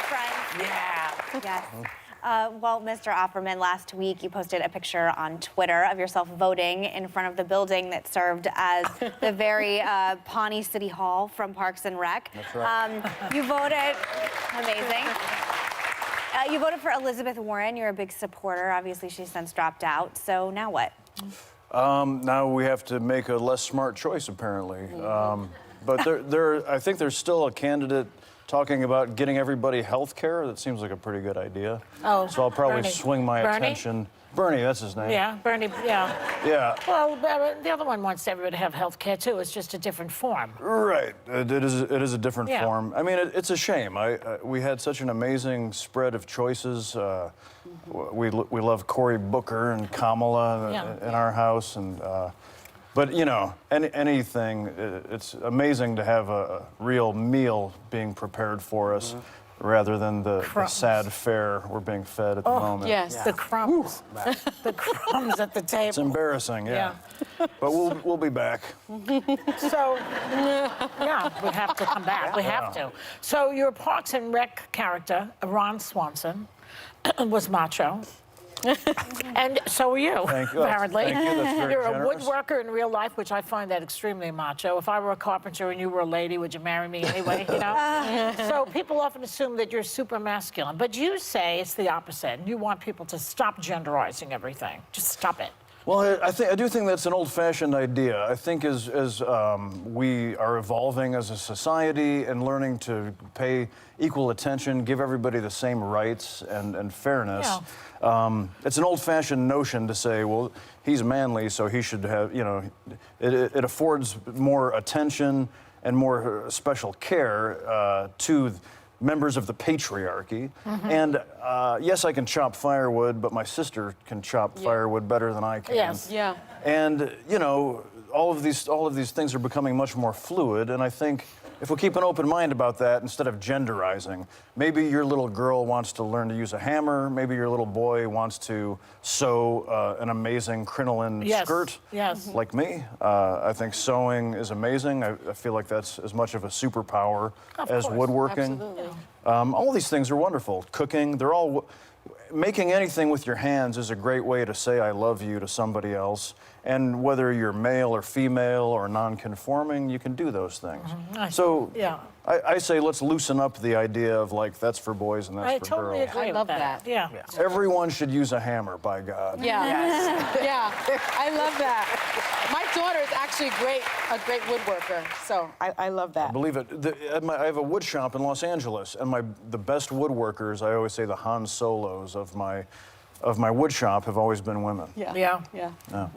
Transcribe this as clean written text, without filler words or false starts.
friends. Yeah. Yes. Well, Mr. Offerman, last week you posted a picture on Twitter of yourself voting in front of the building that served as the very Pawnee City Hall from Parks and Rec. That's right. You voted, amazing. You voted for Elizabeth Warren. You're a big supporter. Obviously, she's since dropped out. So now what? Now we have to make a less smart choice, apparently. But I think there's still a candidate talking about getting everybody health care. That seems like a pretty good idea. Oh, so I'll probably Bernie. swing my Bernie? attention. Bernie, that's his name. Yeah, Bernie, yeah. Yeah. Well, the other one wants everybody to have health care, too. It's just a different form. Right. It is a different Yeah. form. I mean, it's a shame. We had such an amazing spread of choices. We love Cory Booker and Kamala in our house, and but you know, anything. It's amazing to have a real meal being prepared for us, rather than the sad fare we're being fed at the moment. Yes. The crumbs. The crumbs at the table. It's embarrassing, yeah. But we'll be back. So, yeah, we have to come back. We have to. So your Parks and Rec character, Ron Swanson, was macho. And so are you, Thank you. apparently. Thank you. That's very You're generous. a woodworker in real life, which I find that extremely macho. If I were a carpenter and you were a lady, would you marry me anyway, you know? So people often assume that you're super masculine, but you say it's the opposite, and you want people to stop genderizing everything. Just stop it. Well, I do think that's an old-fashioned idea. I think as we are evolving as a society and learning to pay equal attention, give everybody the same rights and fairness, it's an old-fashioned notion to say, well, he's manly, so he should have, you know, it affords more attention and more special care to members of the patriarchy. And yes, I can chop firewood, but my sister can chop firewood better than I can. Yes. Yeah. And you know, all of these things are becoming much more fluid, and I think if we keep an open mind about that instead of genderizing, maybe your little girl wants to learn to use a hammer, maybe your little boy wants to sew an amazing crinoline skirt like me. I think sewing is amazing. I feel like that's as much of a superpower as woodworking. Absolutely. All these things are wonderful. Cooking, they're all... Making anything with your hands is a great way to say I love you to somebody else. And whether you're male or female or non-conforming, you can do those things. So I say let's loosen up the idea of like, that's for boys and that's for totally girls. agree. I love with that. Yeah. Everyone should use a hammer, by God. Yeah. Yes. Yeah. I love that. My daughter is actually a great woodworker, so I love that. Believe it. I have a wood shop in Los Angeles, and the best woodworkers, I always say the Han Solos of my wood shop, have always been women. Yeah. Yeah. Yeah. Yeah.